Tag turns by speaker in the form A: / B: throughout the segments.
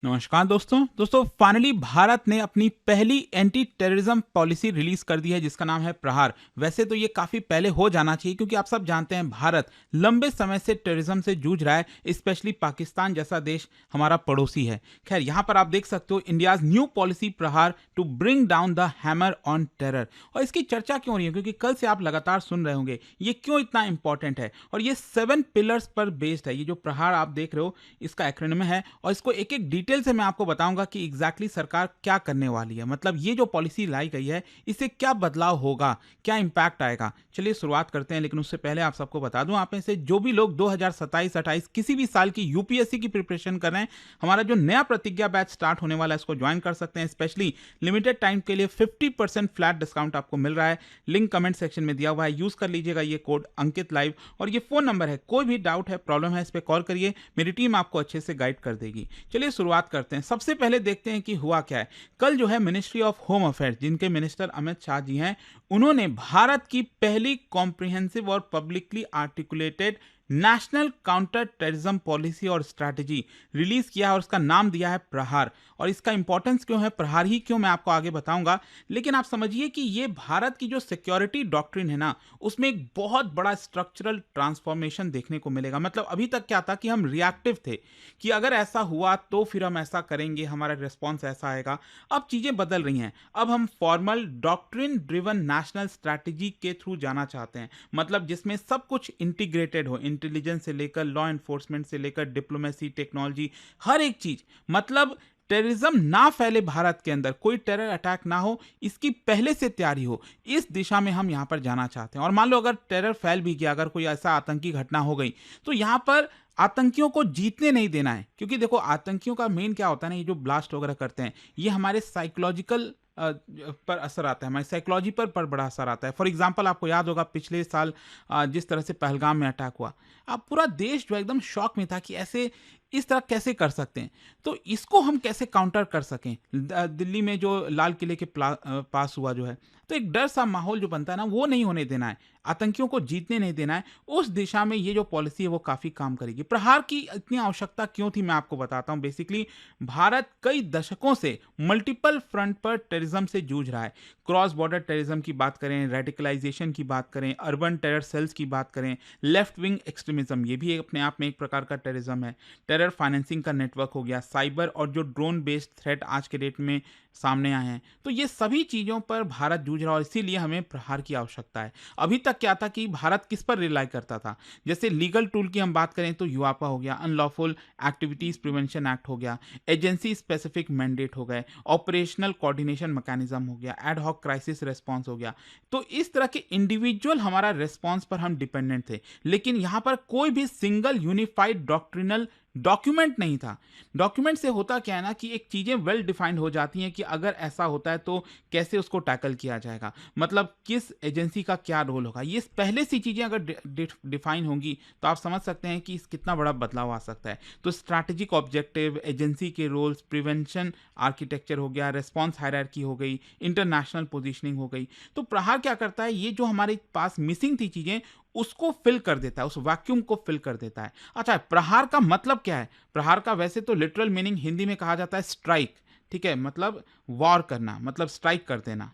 A: नमस्कार दोस्तों फाइनली भारत ने अपनी पहली एंटी टेररिज्म पॉलिसी रिलीज कर दी है जिसका नाम है प्रहार। वैसे तो ये काफी पहले हो जाना चाहिए क्योंकि आप सब जानते हैं भारत लंबे समय से टेररिज्म से जूझ रहा है, स्पेशली पाकिस्तान जैसा देश हमारा पड़ोसी है। खैर यहाँ पर आप देख सकते हो India's new policy Prahaar to bring down the hammer on terror. और इसकी चर्चा क्यों हो रही है क्योंकि कल से आप लगातार सुन रहे होंगे ये क्यों इतना इंपॉर्टेंट है। और ये 7 पिलर्स पर बेस्ड है। ये जो प्रहार आप देख रहे हो इसका एक्रोनिम है और इसको एक एक डिटेल से मैं आपको बताऊंगा कि एग्जैक्टली सरकार क्या करने वाली है। मतलब ये जो पॉलिसी लाई गई है इससे क्या बदलाव होगा, क्या इंपैक्ट आएगा। चलिए शुरुआत करते हैं, लेकिन उससे पहले आप सबको बता दूं, आप में से जो भी लोग 2027-28 किसी भी साल की यूपीएससी की प्रिपरेशन कर रहे हैं, हमारा जो नया प्रतिज्ञा बैच स्टार्ट होने वाला है इसको ज्वाइन कर सकते हैं। स्पेशली लिमिटेड टाइम के लिए 50% फ्लैट डिस्काउंट आपको मिल रहा है। लिंक कमेंट सेक्शन में दिया हुआ है, यूज कर लीजिएगा ये कोड अंकित लाइव। और ये फोन नंबर है, कोई भी डाउट है, प्रॉब्लम है, इस पर कॉल करिए, मेरी टीम आपको अच्छे से गाइड कर देगी। चलिए शुरुआत करते हैं। सबसे पहले देखते हैं कि हुआ क्या है। कल जो है मिनिस्ट्री ऑफ होम अफेयर्स, जिनके मिनिस्टर अमित शाह जी हैं, उन्होंने भारत की पहली कॉम्प्रिहेंसिव और publicly articulated national counter terrorism policy और स्ट्रैटेजी रिलीज किया है और उसका नाम दिया है प्रहार। और इसका इंपॉर्टेंस क्यों है, प्रहार ही क्यों, मैं आपको आगे बताऊंगा। लेकिन आप समझिए कि ये भारत की जो सिक्योरिटी डॉक्ट्रिन है ना, उसमें एक बहुत बड़ा स्ट्रक्चरल ट्रांसफॉर्मेशन देखने को मिलेगा। मतलब अभी तक क्या था कि हम रिएक्टिव थे कि अगर ऐसा हुआ तो फिर हम ऐसा करेंगे, हमारा रिस्पॉन्स ऐसा आएगा। अब चीजें बदल रही हैं, अब हम formal doctrine driven national strategy के थ्रू जाना चाहते हैं। मतलब जिसमें सब कुछ इंटीग्रेटेड हो, इंटेलिजेंस से लेकर लॉ एनफोर्समेंट से लेकर डिप्लोमेसी, टेक्नोलॉजी, हर एक चीज। मतलब टेररिज्म ना फैले भारत के अंदर, कोई टेरर अटैक ना हो, इसकी पहले से तैयारी हो। इस दिशा में हम यहां पर जाना चाहते हैं। और मान लो अगर टेरर फैल भी गया, अगर कोई ऐसा आतंकी घटना हो गई, तो यहां पर आतंकियों को जीतने नहीं देना है। क्योंकि देखो आतंकियों का मेन क्या होता है ना, ये जो ब्लास्ट वगैरह करते हैं, ये हमारे साइकोलॉजिकल पर असर आता है, हमारी साइकोलॉजी पर बड़ा असर आता है। फॉर एग्जांपल आपको याद होगा पिछले साल जिस तरह से पहलगाम में अटैक हुआ, अब पूरा देश जो एकदम शॉक में था कि ऐसे इस तरह कैसे कर सकते हैं। तो इसको हम कैसे काउंटर कर सकें। दिल्ली में जो लाल किले के पास हुआ जो है, तो एक डर सा माहौल जो बनता है ना, वो नहीं होने देना है, आतंकियों को जीतने नहीं देना है। उस दिशा में ये जो पॉलिसी है वो काफी काम करेगी। प्रहार की इतनी आवश्यकता क्यों थी मैं आपको बताता हूं। बेसिकली भारत कई दशकों से मल्टीपल फ्रंट पर टेररिज्म से जूझ रहा है। क्रॉस बॉर्डर टेररिज्म की बात करें, रेडिकलाइजेशन की बात करें, अर्बन टेरर सेल्स की बात करें, लेफ्ट विंग एक्सट्रीमिज्म, ये भी अपने आप में एक प्रकार का टेररिज्म है। टेरर फाइनेंसिंग का नेटवर्क हो गया, साइबर और जो ड्रोन बेस्ड थ्रेट आज के डेट में सामने आए हैं। तो ये सभी चीज़ों पर भारत जूझ रहा है और इसीलिए हमें प्रहार की आवश्यकता है। अभी तक क्या था कि भारत किस पर रिलाई करता था। जैसे लीगल टूल की हम बात करें तो यूआपा हो गया, अनलॉफुल एक्टिविटीज प्रिवेंशन एक्ट हो गया, एजेंसी स्पेसिफिक मैंडेट हो गए, ऑपरेशनल कोऑर्डिनेशन मैकेनिज्म हो गया, एड हॉक क्राइसिस रेस्पॉन्स हो गया। तो इस तरह के इंडिविजुअल हमारा रेस्पॉन्स पर हम डिपेंडेंट थे। लेकिन यहां पर कोई भी सिंगल यूनिफाइड डॉक्ट्रिनल डॉक्यूमेंट नहीं था। डॉक्यूमेंट से होता क्या है ना कि एक चीजें वेल डिफाइंड हो जाती हैं कि अगर ऐसा होता है तो कैसे उसको टैकल किया जाएगा, मतलब किस एजेंसी का क्या रोल होगा। ये पहले सी चीजें अगर डिफाइन होंगी तो आप समझ सकते हैं कि इस कितना बड़ा बदलाव आ सकता है। तो स्ट्रैटेजिक ऑब्जेक्टिव, एजेंसी के रोल्स, प्रिवेंशन आर्किटेक्चर हो गया, रेस्पॉन्स हायरार्की हो गई, इंटरनेशनल पोजीशनिंग हो गई। तो प्रहार क्या करता है, ये जो हमारे पास मिसिंग थी चीजें उसको फिल कर देता है, उस वैक्यूम को फिल कर देता है। अच्छा, प्रहार का मतलब क्या है। प्रहार का वैसे तो लिटरल मीनिंग हिंदी में कहा जाता है स्ट्राइक, ठीक है, मतलब वॉर करना, मतलब स्ट्राइक कर देना।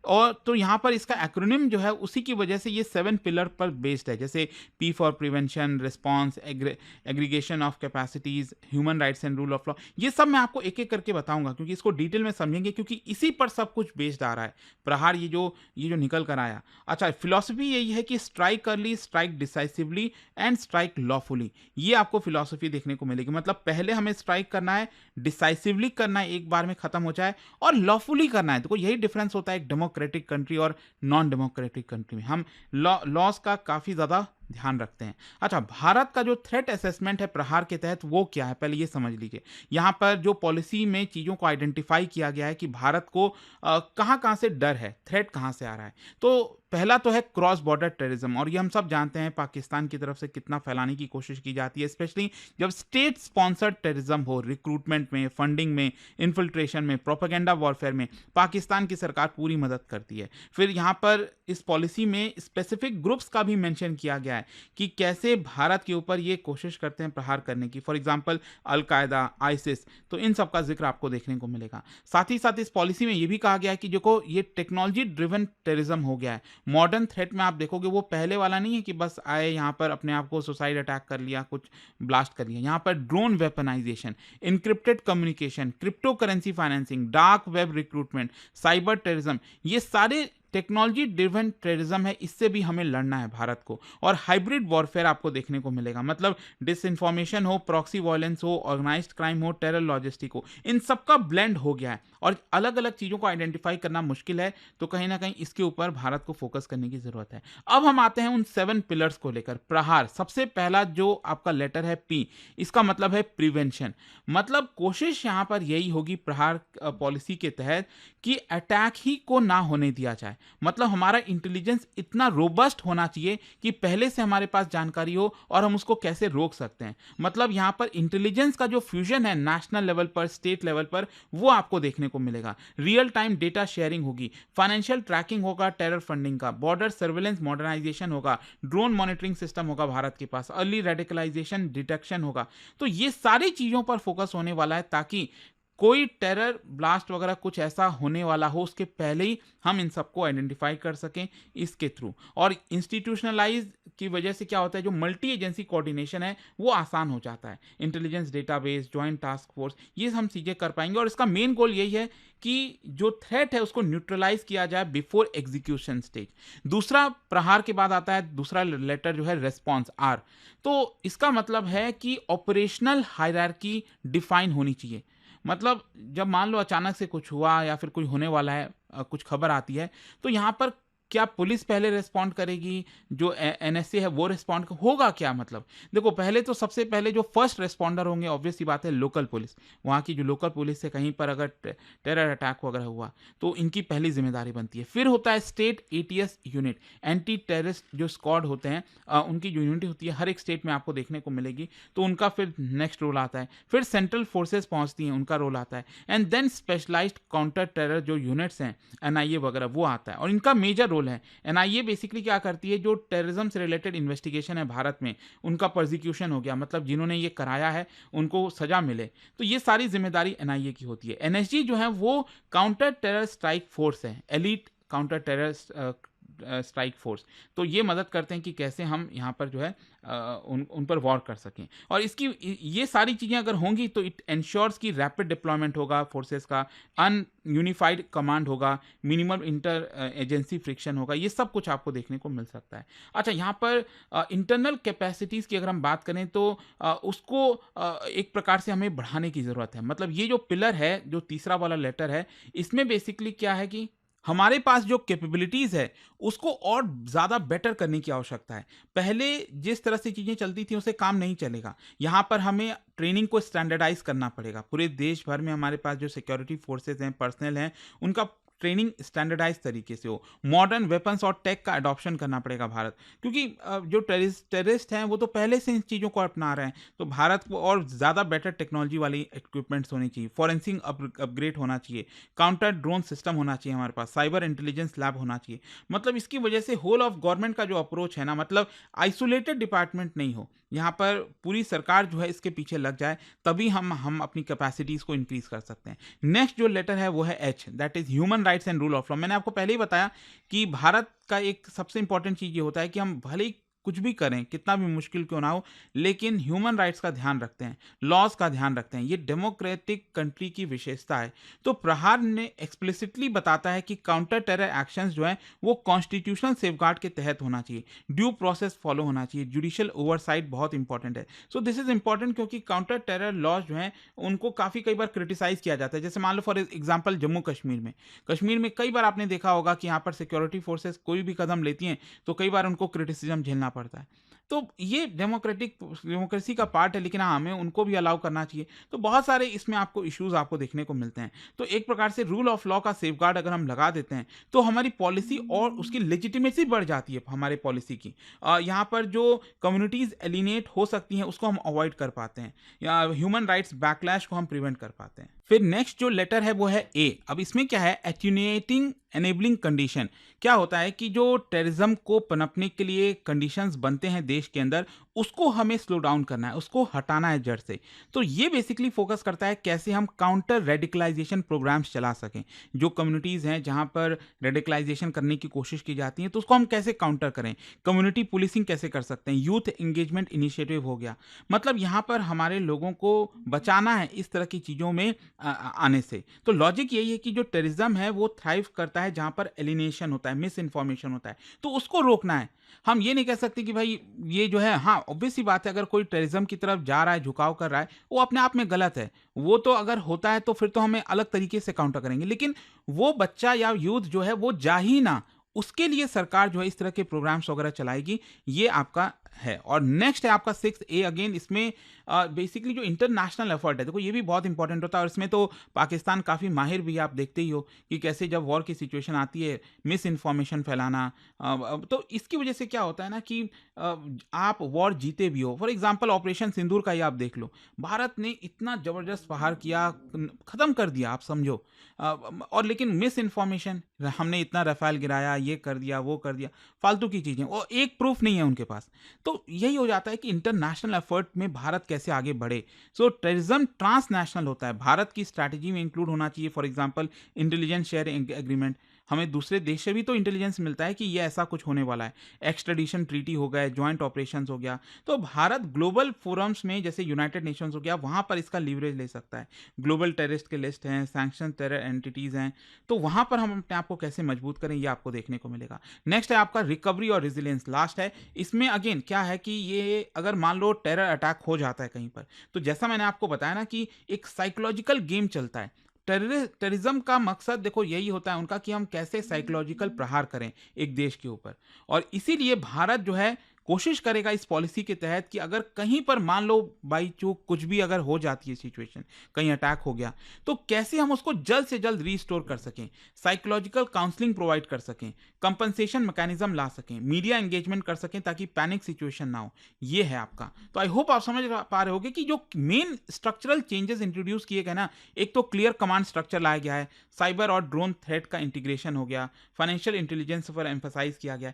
A: और तो यहां पर इसका एक्रोनिम जो है उसी की वजह से ये 7 पिलर पर बेस्ड है। जैसे P for prevention, response, aggregation of capacities, human rights and rule of law. ये सब मैं आपको एक एक करके बताऊंगा क्योंकि इसको डिटेल में समझेंगे, क्योंकि इसी पर सब कुछ बेस्ड आ रहा है प्रहार, ये जो निकल कर आया। अच्छा, फिलॉसफी यही है कि strike early, strike decisively and strike lawfully. ये आपको फिलॉसफी देखने को मिलेगी। मतलब पहले हमें स्ट्राइक करना है, डिसाइसिवली करना है, एक बार में खत्म हो जाए, और लॉफुली करना है। देखो यही डिफरेंस होता है एक डेमोक्रेटिक कंट्री और नॉन डेमोक्रेटिक कंट्री में। हम लॉज का काफी ज्यादा ध्यान रखते हैं। अच्छा, भारत का जो थ्रेट असेसमेंट है प्रहार के तहत वो क्या है, पहले ये समझ लीजिए। यहां पर जो पॉलिसी में चीजों को आइडेंटिफाई किया गया है कि भारत को कहां कहां से डर है, थ्रेट कहां से आ रहा है। तो पहला तो है क्रॉस बॉर्डर टेररिज्म, और ये हम सब जानते हैं पाकिस्तान की तरफ से कितना फैलाने की कोशिश की जाती है, स्पेशली जब स्टेट स्पॉन्सर्ड टेररिज्म हो, रिक्रूटमेंट में, फंडिंग में, इन्फिल्ट्रेशन में, प्रोपेगेंडा वॉरफेयर में पाकिस्तान की सरकार पूरी मदद करती है। फिर यहाँ पर इस पॉलिसी में स्पेसिफिक ग्रुप्स का भी मेंशन किया गया है कि कैसे भारत के ऊपर ये कोशिश करते हैं प्रहार करने की, फॉर एग्जांपल अलकायदा, आईसिस, तो इन सब का जिक्र आपको देखने को मिलेगा। साथ ही साथ इस पॉलिसी में ये भी कहा गया है कि देखो ये टेक्नोलॉजी ड्रिवन टेररिज्म हो गया है। मॉडर्न थ्रेट में आप देखोगे वो पहले वाला नहीं है कि बस आए यहाँ पर अपने आप को सुसाइड अटैक कर लिया, कुछ ब्लास्ट कर लिया। यहाँ पर drone weaponisation, encrypted communication, crypto currency financing, dark web recruitment, cyber terrorism, ये सारे टेक्नोलॉजी ड्रिवन टेररिज्म है, इससे भी हमें लड़ना है भारत को। और हाइब्रिड वॉरफेयर आपको देखने को मिलेगा, मतलब डिसइंफॉर्मेशन हो, प्रॉक्सी वायलेंस हो, ऑर्गेनाइज्ड क्राइम हो, टेरर लॉजिस्टिक हो, इन सब का ब्लेंड हो गया है और अलग अलग चीज़ों को आइडेंटिफाई करना मुश्किल है, तो कहीं ना कहीं इसके ऊपर भारत को फोकस करने की जरूरत है। अब हम आते हैं उन 7 पिलर्स को लेकर। प्रहार, सबसे पहला जो आपका लेटर है पी, इसका मतलब है प्रिवेंशन। मतलब कोशिश यहाँ पर यही होगी प्रहार पॉलिसी के तहत कि अटैक ही को ना होने दिया जाए। मतलब हमारा इंटेलिजेंस इतना रोबस्ट होना चाहिए कि पहले से हमारे पास जानकारी हो और हम उसको कैसे रोक सकते हैं। मतलब यहाँ पर इंटेलिजेंस का जो फ्यूजन है नेशनल लेवल पर, स्टेट लेवल पर, वो आपको देखने को मिलेगा। रियल टाइम डेटा शेयरिंग होगी, फाइनेंशियल ट्रैकिंग होगा, टेरर फंडिंग का, बॉर्डर सर्वेलेंस मॉडर्नाइजेशन होगा, ड्रोन मॉनिटरिंग सिस्टम होगा भारत के पास, अर्ली रेडिकलाइजेशन डिटेक्शन होगा। तो ये सारी चीज़ों पर फोकस होने वाला है ताकि कोई टेरर ब्लास्ट वगैरह कुछ ऐसा होने वाला हो उसके पहले ही हम इन सबको आइडेंटिफाई कर सकें इसके थ्रू। और इंस्टीट्यूशनलाइज की वजह से क्या होता है, जो मल्टी एजेंसी कोऑर्डिनेशन है वो आसान हो जाता है। Intelligence database, joint task force, ये हम चीज़ें कर पाएंगे। और इसका मेन गोल यही है कि जो थ्रेट है उसको न्यूट्रलाइज किया जाए बिफोर एग्जीक्यूशन स्टेज। दूसरा, प्रहार के बाद आता है दूसरा लेटर जो है रेस्पॉन्स, आर। तो इसका मतलब है कि ऑपरेशनल हायरार्की डिफाइन होनी चाहिए। मतलब जब मान लो अचानक से कुछ हुआ या फिर कोई होने वाला है, कुछ खबर आती है, तो यहाँ पर क्या पुलिस पहले रिस्पॉन्ड करेगी, जो एनएसए है वो रिस्पॉन्ड होगा क्या? मतलब देखो, पहले तो सबसे पहले जो फर्स्ट रिस्पॉन्डर होंगे ऑब्वियस सी बात है लोकल पुलिस। वहाँ की जो लोकल पुलिस से कहीं पर अगर टेरर अटैक वगैरह हुआ तो इनकी पहली जिम्मेदारी बनती है। फिर होता है state ATS unit, anti terrorist जो स्क्वाड होते हैं, उनकी जो यूनिट होती है हर एक स्टेट में आपको देखने को मिलेगी, तो उनका फिर नेक्स्ट रोल आता है। फिर सेंट्रल फोर्सेज पहुँचती हैं, उनका रोल आता है। And then specialized counter terror जो यूनिट्स हैं, एनआईए वगैरह, वो आता है और इनका मेजर रोल है। एनआईए बेसिकली क्या करती है, जो टेररिज्म से रिलेटेड इन्वेस्टिगेशन है भारत में, उनका प्रोसिक्यूशन हो गया, मतलब जिन्होंने ये कराया है उनको सजा मिले, तो ये सारी जिम्मेदारी एनआईए की होती है। एनएसजी जो है वो काउंटर टेरर स्ट्राइक फोर्स है, elite counter terror strike force. तो ये मदद करते हैं कि कैसे हम यहाँ पर जो है उन पर वॉर कर सकें। और इसकी ये सारी चीज़ें अगर होंगी तो इट इंश्योर्स कि रैपिड डिप्लॉयमेंट होगा फोर्सेस का, अन यूनिफाइड कमांड होगा, मिनिमम इंटर एजेंसी फ्रिक्शन होगा, ये सब कुछ आपको देखने को मिल सकता है। अच्छा, यहाँ पर इंटरनल कैपेसिटीज़ की अगर हम बात करें तो उसको एक प्रकार से हमें बढ़ाने की ज़रूरत है। मतलब ये जो पिलर है, जो तीसरा वाला लेटर है, इसमें बेसिकली क्या है कि हमारे पास जो कैपेबिलिटीज़ है उसको और ज़्यादा बेटर करने की आवश्यकता है। पहले जिस तरह से चीज़ें चलती थी उससे काम नहीं चलेगा। यहाँ पर हमें ट्रेनिंग को स्टैंडर्डाइज करना पड़ेगा। पूरे देश भर में हमारे पास जो सिक्योरिटी फोर्सेज हैं, पर्सनल हैं, उनका ट्रेनिंग स्टैंडर्डाइज तरीके से हो। मॉडर्न वेपन्स और टेक का अडॉप्शन करना पड़ेगा भारत, क्योंकि जो टेररिस्ट हैं वो तो पहले से इन चीज़ों को अपना रहे हैं। तो भारत को और ज़्यादा बेटर टेक्नोलॉजी वाली इक्विपमेंट्स होनी चाहिए, फॉरेंसिक अपग्रेड होना चाहिए, काउंटर ड्रोन सिस्टम होना चाहिए हमारे पास, साइबर इंटेलिजेंस लैब होना चाहिए। मतलब इसकी वजह से होल ऑफ गवर्नमेंट का जो अप्रोच है ना, मतलब आइसोलेटेड डिपार्टमेंट नहीं हो, यहाँ पर पूरी सरकार जो है इसके पीछे लग जाए, तभी हम अपनी कैपेसिटीज़ को इंक्रीज कर सकते हैं। नेक्स्ट जो लेटर है वो है H, that is human rights and rule of law. मैंने आपको पहले ही बताया कि भारत का एक सबसे इंपॉर्टेंट चीज़ ये होता है कि हम भले ही कुछ भी करें, कितना भी मुश्किल क्यों ना हो, लेकिन ह्यूमन राइट्स का ध्यान रखते हैं, लॉज का ध्यान रखते हैं। ये डेमोक्रेटिक कंट्री की विशेषता है। तो प्रहार ने एक्सप्लिसिटली बताता है कि काउंटर टेरर एक्शंस जो है वो कॉन्स्टिट्यूशनल सेफगार्ड के तहत होना चाहिए, ड्यू प्रोसेस फॉलो होना चाहिए, जुडिशियल ओवरसाइट बहुत इंपॉर्टेंट है। सो दिस इज इंपॉर्टेंट क्योंकि काउंटर टेरर लॉज जो हैं उनको काफ़ी कई बार क्रिटिसाइज किया जाता है। जैसे मान लो फॉर एग्जाम्पल जम्मू कश्मीर में कई बार आपने देखा होगा कि यहाँ पर सिक्योरिटी फोर्सेस कोई भी कदम लेती हैं तो कई बार उनको क्रिटिसिज्म झेलना पड़ता है। तो ये डेमोक्रेसी का पार्ट है, लेकिन हाँ, हमें उनको भी अलाउ करना चाहिए। तो बहुत सारे इसमें आपको इश्यूज आपको देखने को मिलते हैं। तो एक प्रकार से रूल ऑफ लॉ का सेफगार्ड अगर हम लगा देते हैं तो हमारी पॉलिसी और उसकी लेजिटिमेसी बढ़ जाती है हमारे पॉलिसी की। यहाँ पर जो कम्युनिटीज एलिनेट हो सकती हैं उसको हम अवॉइड कर पाते हैं, या ह्यूमन राइट्स बैकलैश को हम प्रिवेंट कर पाते हैं। फिर नेक्स्ट जो लेटर है वो है ए। अब इसमें क्या है, एटेन्यूएटिंग एनेबलिंग कंडीशन। क्या होता है कि जो टेररिज्म को पनपने के लिए कंडीशंस बनते हैं देश के अंदर, उसको हमें स्लो डाउन करना है, उसको हटाना है जड़ से। तो ये बेसिकली फोकस करता है कैसे हम काउंटर रेडिकलाइजेशन प्रोग्राम्स चला सकें। जो कम्युनिटीज़ हैं जहाँ पर रेडिकलाइजेशन करने की कोशिश की जाती है तो उसको हम कैसे काउंटर करें, कम्युनिटी पुलिसिंग कैसे कर सकते हैं, यूथ एंगेजमेंट इनिशिएटिव हो गया। मतलब यहाँ पर हमारे लोगों को बचाना है इस तरह की चीज़ों में आने से। तो लॉजिक यही है कि जो टेररिज्म है वो थ्राइव करता है जहाँ पर एलिनेशन होता है, मिस इन्फॉर्मेशन होता है, तो उसको रोकना है। हम ये नहीं कह सकते कि भाई ये जो है, हाँ ऑब्वियस सी बात है, अगर कोई टेररिज्म की तरफ जा रहा है, झुकाव कर रहा है, वो अपने आप में गलत है। वो तो अगर होता है तो फिर तो हमें अलग तरीके से काउंटर करेंगे, लेकिन वो बच्चा या यूथ जो है वो जा ही ना, उसके लिए सरकार जो है इस तरह के प्रोग्राम्स वगैरह चलाएगी। ये आपका है। और नेक्स्ट है आपका 6A। अगेन इसमें बेसिकली जो इंटरनेशनल एफर्ट है, देखो ये भी बहुत इंपॉर्टेंट होता है, और इसमें तो पाकिस्तान काफ़ी माहिर भी है। आप देखते ही हो कि कैसे जब वॉर की सिचुएशन आती है, मिस इन्फॉर्मेशन फैलाना, तो इसकी वजह से क्या होता है ना कि आप वॉर जीते भी हो। फॉर एग्जांपल ऑपरेशन सिंदूर का ही आप देख लो, भारत ने इतना ज़बरदस्त प्रहार किया, ख़त्म कर दिया आप समझो, और लेकिन मिस इन्फॉर्मेशन, हमने इतना रफाल गिराया, ये कर दिया, वो कर दिया, फालतू की चीज़ें, और एक प्रूफ नहीं है उनके पास। तो यही हो जाता है कि इंटरनेशनल एफर्ट में भारत कैसे आगे बढ़े। सो टेररिज्म ट्रांसनेशनल होता है, भारत की स्ट्रैटेजी में इंक्लूड होना चाहिए। For example intelligence sharing agreement, हमें दूसरे देश से भी तो इंटेलिजेंस मिलता है कि ये ऐसा कुछ होने वाला है। एक्सट्रेडिशन ट्रीटी हो गए, जॉइंट ऑपरेशंस हो गया। तो भारत ग्लोबल फोरम्स में जैसे यूनाइटेड नेशंस हो गया, वहाँ पर इसका लीवरेज ले सकता है। ग्लोबल टेररिस्ट के लिस्ट हैं, सैंक्शन टेरर एंटिटीज़ हैं, तो वहाँ पर हम अपने आप को कैसे मजबूत करें, ये आपको देखने को मिलेगा। नेक्स्ट है आपका रिकवरी और रेजिलियंस, लास्ट है। इसमें अगेन क्या है कि ये अगर मान लो टेरर अटैक हो जाता है कहीं पर, तो जैसा मैंने आपको बताया ना कि एक साइकोलॉजिकल गेम चलता है। टेररिज्म का मकसद देखो यही होता है उनका कि हम कैसे साइकोलॉजिकल प्रहार करें एक देश के ऊपर, और इसीलिए भारत जो है कोशिश करेगा इस पॉलिसी के तहत कि अगर कहीं पर मान लो बाई चूक कुछ भी अगर हो जाती है सिचुएशन, कहीं अटैक हो गया, तो कैसे हम उसको जल्द से जल्द रीस्टोर कर सकें, साइकोलॉजिकल काउंसलिंग प्रोवाइड कर सकें, कंपनसेशन मैकेनिज्म ला सकें, मीडिया एंगेजमेंट कर सकें ताकि पैनिक सिचुएशन ना हो। ये है आपका। तो आई होप आप समझ पा रहे होगे कि जो मेन स्ट्रक्चरल चेंजेस इंट्रोड्यूस किए गए ना, एक तो क्लियर कमांड स्ट्रक्चर लाया गया है, साइबर और ड्रोन थ्रेट का इंटीग्रेशन हो गया, फाइनेंशियल इंटेलिजेंस पर एम्फसाइज किया गया,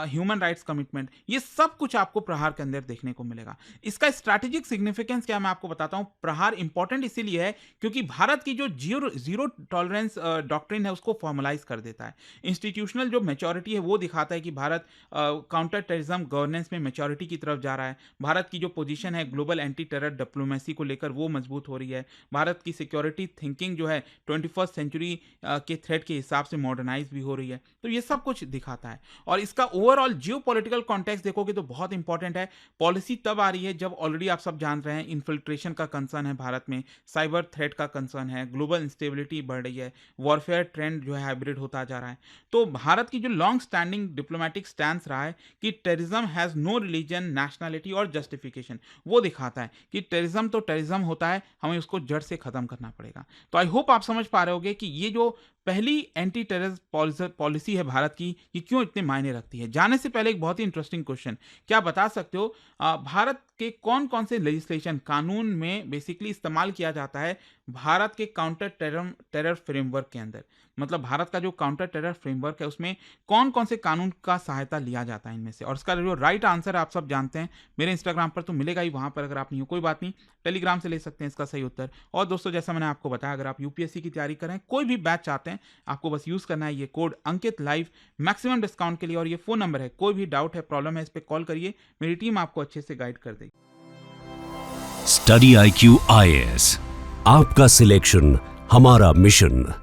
A: ह्यूमन राइट्स कमिटमेंट, ये सब कुछ आपको प्रहार के अंदर देखने को मिलेगा। इसका स्ट्रैटेजिक सिग्निफिकेंस क्या है मैं आपको बताता हूं। प्रहार इंपॉर्टेंट इसीलिए है क्योंकि भारत की जो जीरो टॉलरेंस डॉक्ट्रिन है उसको फॉर्मलाइज कर देता है। इंस्टीट्यूशनल जो मैच्योरिटी है वो दिखाता है कि भारत काउंटर टेररिज्म गवर्नेंस में मैच्योरिटी की तरफ जा रहा है। भारत की जो पोजीशन है ग्लोबल एंटी टेरर डिप्लोमेसी को लेकर वो मजबूत हो रही है। भारत की सिक्योरिटी थिंकिंग जो है 21st सेंचुरी के थ्रेट के हिसाब से मॉडर्नाइज भी हो रही है। तो ये सब कुछ दिखाता है। और इसका ओवरऑल जियोपॉलिटिकल कॉन्टेक्स्ट देखोगे तो बहुत इंपॉर्टेंट है। पॉलिसी तब आ रही है जब ऑलरेडी आप सब जान रहे हैं इन्फिल्ट्रेशन का कंसर्न है भारत में, साइबर थ्रेट का कंसर्न है, ग्लोबल इंस्टेबिलिटी बढ़ रही है, वॉरफेयर ट्रेंड जो है हाइब्रिड होता जा रहा है। तो भारत की जो लॉन्ग स्टैंडिंग डिप्लोमेटिक स्टैंड रहा है कि terrorism has no religion, nationality और जस्टिफिकेशन, वो दिखाता है कि टेररिज्म तो टेररिज्म होता है, हमें उसको जड़ से खत्म करना पड़ेगा। तो आई होप आप समझ पा रहे होगे कि ये जो पहली एंटी टेरर पॉलिसी है भारत की, ये क्यों इतने मायने रखती है। जाने से पहले एक बहुत ही इंटरेस्टिंग क्वेश्चन, क्या बता सकते हो भारत के कौन कौन से लेजिस्लेशन कानून में बेसिकली इस्तेमाल किया जाता है भारत के काउंटर टेरर फ्रेमवर्क के अंदर। मतलब भारत का जो काउंटर टेरर फ्रेमवर्क है उसमें कौन कौन से कानून का सहायता लिया जाता है इनमें से। और इसका जो राइट आंसर है आप सब जानते हैं, मेरे इंस्टाग्राम पर तो मिलेगा ही, वहां पर अगर आप नहीं हो कोई बात नहीं, टेलीग्राम से ले सकते हैं इसका सही उत्तर। और दोस्तों जैसा मैंने आपको बताया, अगर आप यूपीएससी की तैयारी करें, कोई भी बैच चाहते हैं, आपको बस यूज करना है ये कोड अंकित लाइव मैक्सिमम डिस्काउंट के लिए। और ये फोन नंबर है, कोई भी डाउट है, प्रॉब्लम है, इस पर कॉल करिए, मेरी टीम आपको अच्छे से गाइड कर देगी।
B: स्टडी IQ IAS, आपका सिलेक्शन हमारा मिशन।